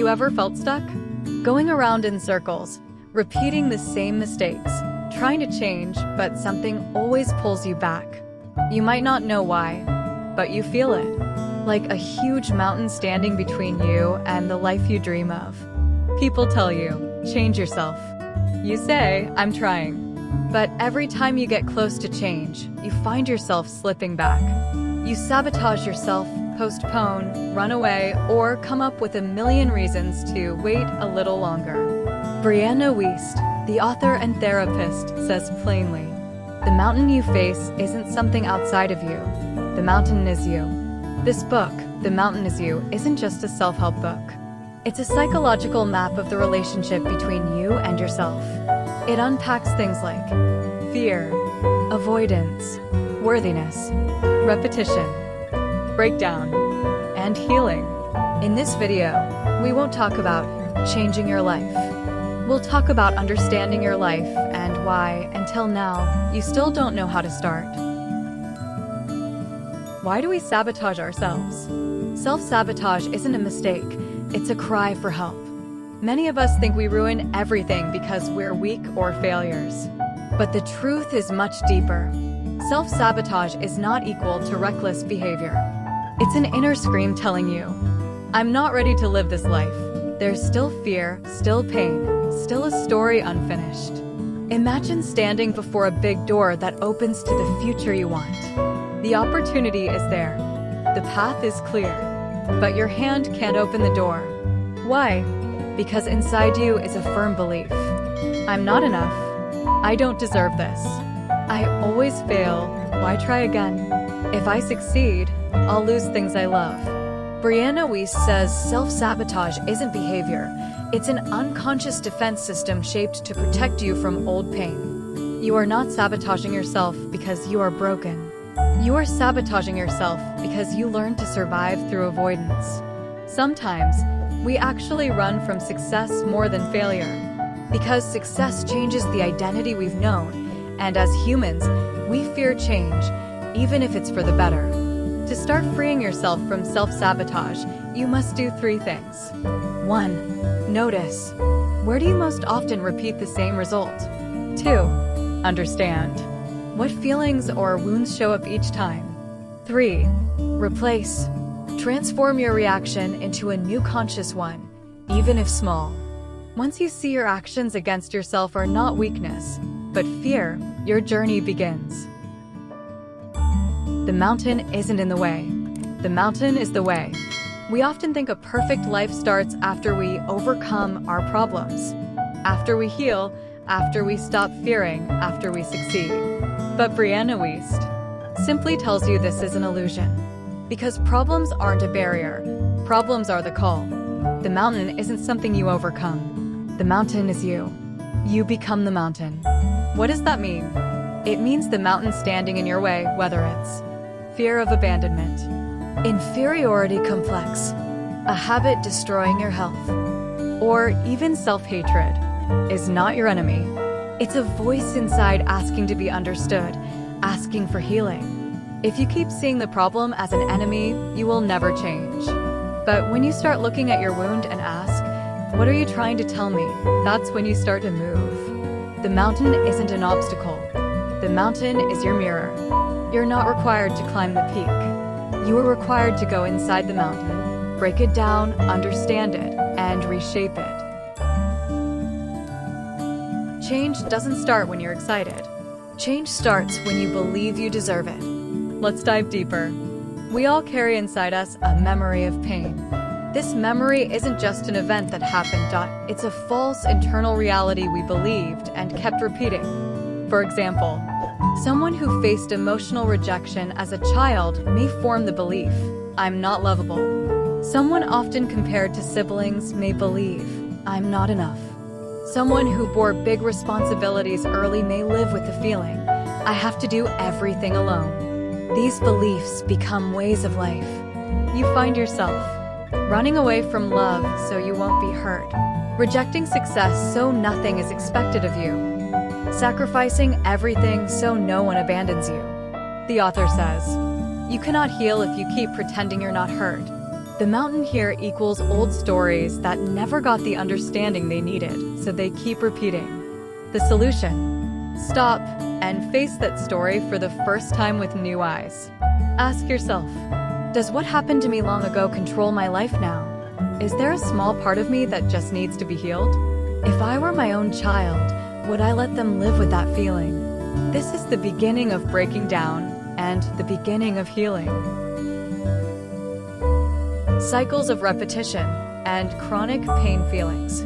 you ever felt stuck? Going around in circles, repeating the same mistakes, trying to change, but something always pulls you back. You might not know why, but you feel it, like a huge mountain standing between you and the life you dream of. People tell you, change yourself. You say, I'm trying. But every time you get close to change, you find yourself slipping back. You sabotage yourself, postpone, run away, or come up with a million reasons to wait a little longer. Brianna Wiest, the author and therapist, says plainly, the mountain you face isn't something outside of you. The mountain is you. This book, The Mountain Is You, isn't just a self-help book. It's a psychological map of the relationship between you and yourself. It unpacks things like fear, avoidance, worthiness, repetition, breakdown, and healing. In this video, we won't talk about changing your life. We'll talk about understanding your life and why, until now, you still don't know how to start. Why do we sabotage ourselves? Self-sabotage isn't a mistake, it's a cry for help. Many of us think we ruin everything because we're weak or failures. But the truth is much deeper. Self-sabotage is not equal to reckless behavior. It's an inner scream telling you, I'm not ready to live this life. There's still fear, still pain, still a story unfinished. Imagine standing before a big door that opens to the future you want. The opportunity is there. The path is clear. But your hand can't open the door. Why? Because inside you is a firm belief. I'm not enough. I don't deserve this. I always fail. Why try again? If I succeed, I'll lose things I love. Brianna Wiest says self-sabotage isn't behavior. It's an unconscious defense system shaped to protect you from old pain. You are not sabotaging yourself because you are broken. You are sabotaging yourself because you learned to survive through avoidance. Sometimes, we actually run from success more than failure, because success changes the identity we've known, and as humans, we fear change, even if it's for the better. To start freeing yourself from self-sabotage, you must do 3 things. 1. Notice. Where do you most often repeat the same result? 2. Understand. What feelings or wounds show up each time? 3. Replace. Transform your reaction into a new conscious one, even if small. Once you see your actions against yourself are not weakness, but fear, your journey begins. The mountain isn't in the way. The mountain is the way. We often think a perfect life starts after we overcome our problems, after we heal, after we stop fearing, after we succeed. But Brianna Wiest simply tells you this is an illusion. Because problems aren't a barrier, problems are the call. The mountain isn't something you overcome. The mountain is you. You become the mountain. What does that mean? It means the mountain standing in your way, whether it's fear of abandonment, inferiority complex, a habit destroying your health, or even self-hatred, is not your enemy. It's a voice inside asking to be understood, asking for healing. If you keep seeing the problem as an enemy, you will never change. But when you start looking at your wound and ask, what are you trying to tell me? That's when you start to move. The mountain isn't an obstacle. The mountain is your mirror. You're not required to climb the peak. You are required to go inside the mountain, break it down, understand it, and reshape it. Change doesn't start when you're excited. Change starts when you believe you deserve it. Let's dive deeper. We all carry inside us a memory of pain. This memory isn't just an event that happened, it's a false internal reality we believed and kept repeating. For example, someone who faced emotional rejection as a child may form the belief, I'm not lovable. Someone often compared to siblings may believe, I'm not enough. Someone who bore big responsibilities early may live with the feeling, I have to do everything alone. These beliefs become ways of life. You find yourself running away from love so you won't be hurt, rejecting success so nothing is expected of you, sacrificing everything so no one abandons you. The author says, you cannot heal if you keep pretending you're not hurt. The mountain here equals old stories that never got the understanding they needed, so they keep repeating. The solution: stop and face that story for the first time with new eyes. Ask yourself, does what happened to me long ago control my life now? Is there a small part of me that just needs to be healed? If I were my own child, would I let them live with that feeling? This is the beginning of breaking down and the beginning of healing. Cycles of repetition and chronic pain feelings.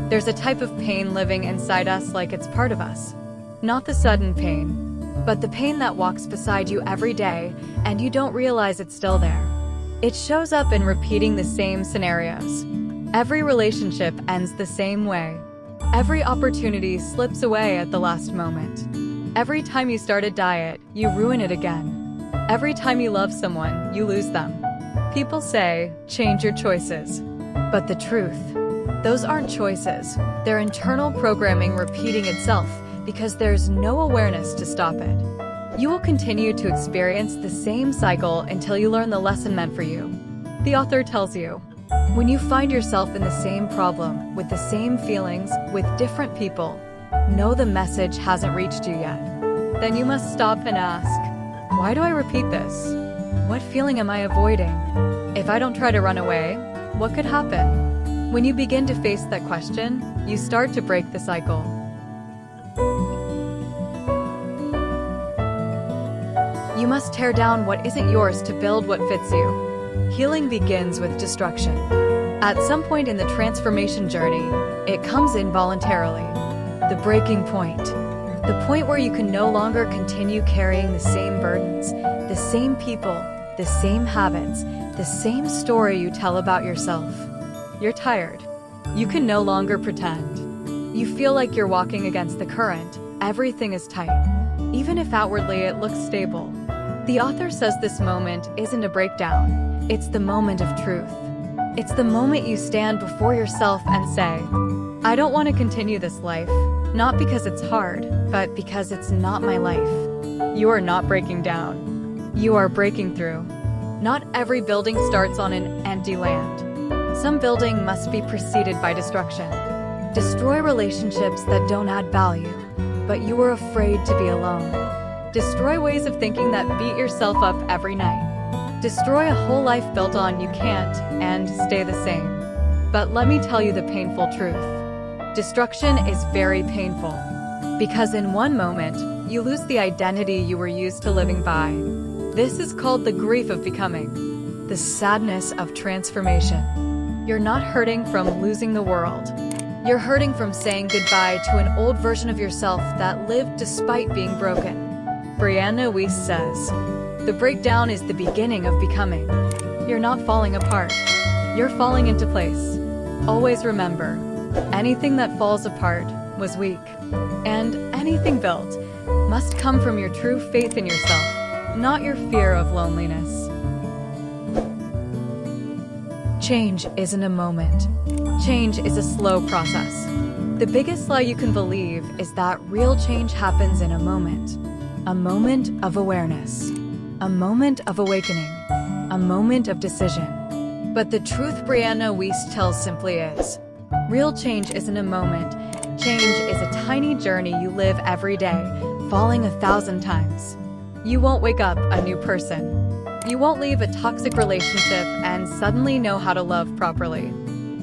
There's a type of pain living inside us like it's part of us. Not the sudden pain, but the pain that walks beside you every day and you don't realize it's still there. It shows up in repeating the same scenarios. Every relationship ends the same way. Every opportunity slips away at the last moment. Every time you start a diet, you ruin it again. Every time you love someone, you lose them. People say, change your choices. But the truth, those aren't choices. They're internal programming repeating itself because there's no awareness to stop it. You will continue to experience the same cycle until you learn the lesson meant for you. The author tells you, when you find yourself in the same problem, with the same feelings, with different people, know the message hasn't reached you yet. Then you must stop and ask, why do I repeat this? What feeling am I avoiding? If I don't try to run away, what could happen? When you begin to face that question, you start to break the cycle. You must tear down what isn't yours to build what fits you. Healing begins with destruction. At some point in the transformation journey, it comes in voluntarily. The breaking point. The point where you can no longer continue carrying the same burdens, the same people, the same habits, the same story you tell about yourself. You're tired. You can no longer pretend. You feel like you're walking against the current. Everything is tight, even if outwardly it looks stable. The author says this moment isn't a breakdown. It's the moment of truth. It's the moment you stand before yourself and say, I don't want to continue this life, not because it's hard, but because it's not my life. You are not breaking down. You are breaking through. Not every building starts on an empty land. Some building must be preceded by destruction. Destroy relationships that don't add value, but you are afraid to be alone. Destroy ways of thinking that beat yourself up every night. Destroy a whole life built on you can't and stay the same. But let me tell you the painful truth. Destruction is very painful because in one moment, you lose the identity you were used to living by. This is called the grief of becoming, the sadness of transformation. You're not hurting from losing the world. You're hurting from saying goodbye to an old version of yourself that lived despite being broken. Brianna Wiest says, the breakdown is the beginning of becoming. You're not falling apart. You're falling into place. Always remember, anything that falls apart was weak. And anything built must come from your true faith in yourself, not your fear of loneliness. Change isn't a moment. Change is a slow process. The biggest lie you can believe is that real change happens in a moment of awareness, a moment of awakening, a moment of decision. But the truth Brianna Wiest tells simply is, real change isn't a moment. Change is a tiny journey you live every day, falling 1,000 times. You won't wake up a new person. You won't leave a toxic relationship and suddenly know how to love properly.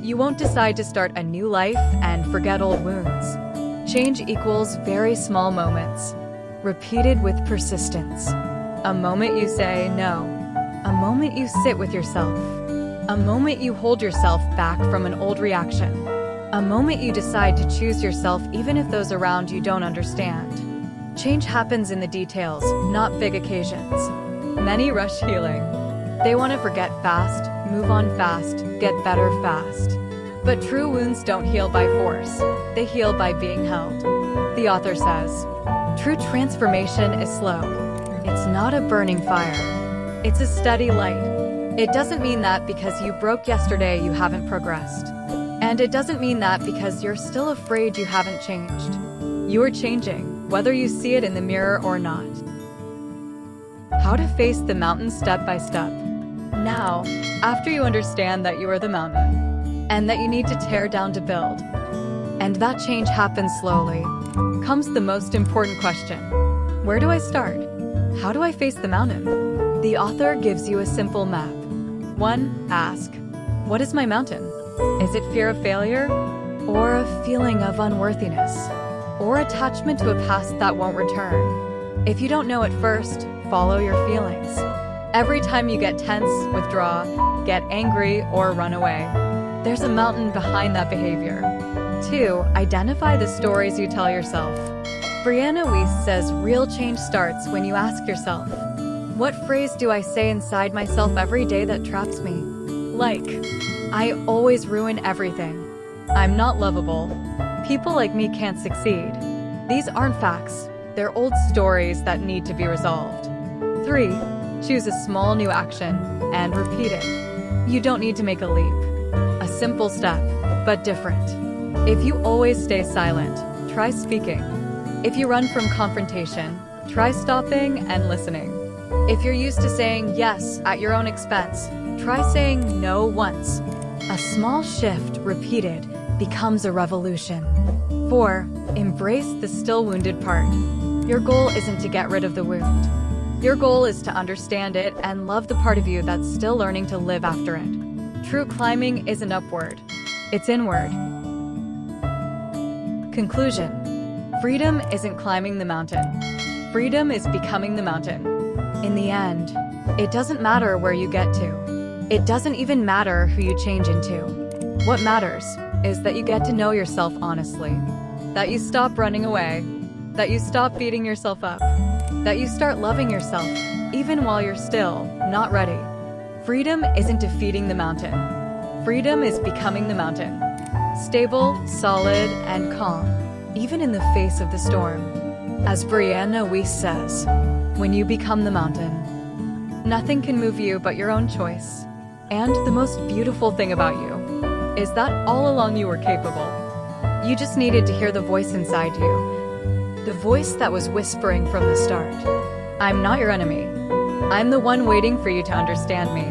You won't decide to start a new life and forget old wounds. Change equals very small moments, repeated with persistence. A moment you say no. A moment you sit with yourself. A moment you hold yourself back from an old reaction. A moment you decide to choose yourself even if those around you don't understand. Change happens in the details, not big occasions. Many rush healing. They want to forget fast, move on fast, get better fast. But true wounds don't heal by force. They heal by being held. The author says, true transformation is slow. It's not a burning fire. It's a steady light. It doesn't mean that because you broke yesterday you haven't progressed. And it doesn't mean that because you're still afraid you haven't changed. You are changing, whether you see it in the mirror or not. How to face the mountain step by step. Now, after you understand that you are the mountain, and that you need to tear down to build, and that change happens slowly, comes the most important question. Where do I start? How do I face the mountain? The author gives you a simple map. 1. Ask, what is my mountain? Is it fear of failure? Or a feeling of unworthiness? Or attachment to a past that won't return? If you don't know at first, follow your feelings. Every time you get tense, withdraw, get angry, or run away, there's a mountain behind that behavior. 2. Identify the stories you tell yourself. Brianna Wiest says real change starts when you ask yourself, what phrase do I say inside myself every day that traps me? Like, I always ruin everything. I'm not lovable. People like me can't succeed. These aren't facts. They're old stories that need to be resolved. 3. Choose a small new action and repeat it. You don't need to make a leap. A simple step, but different. If you always stay silent, try speaking. If you run from confrontation, try stopping and listening. If you're used to saying yes at your own expense, try saying no once. A small shift repeated becomes a revolution. 4. Embrace the still wounded part. Your goal isn't to get rid of the wound. Your goal is to understand it and love the part of you that's still learning to live after it. True climbing isn't upward, it's inward. Conclusion. Freedom isn't climbing the mountain. Freedom is becoming the mountain. In the end, it doesn't matter where you get to. It doesn't even matter who you change into. What matters is that you get to know yourself honestly, that you stop running away, that you stop beating yourself up, that you start loving yourself, even while you're still not ready. Freedom isn't defeating the mountain. Freedom is becoming the mountain. Stable, solid, and calm, even in the face of the storm. As Brianna Wiest says, when you become the mountain, nothing can move you but your own choice. And the most beautiful thing about you is that all along you were capable. You just needed to hear the voice inside you. The voice that was whispering from the start. I'm not your enemy. I'm the one waiting for you to understand me.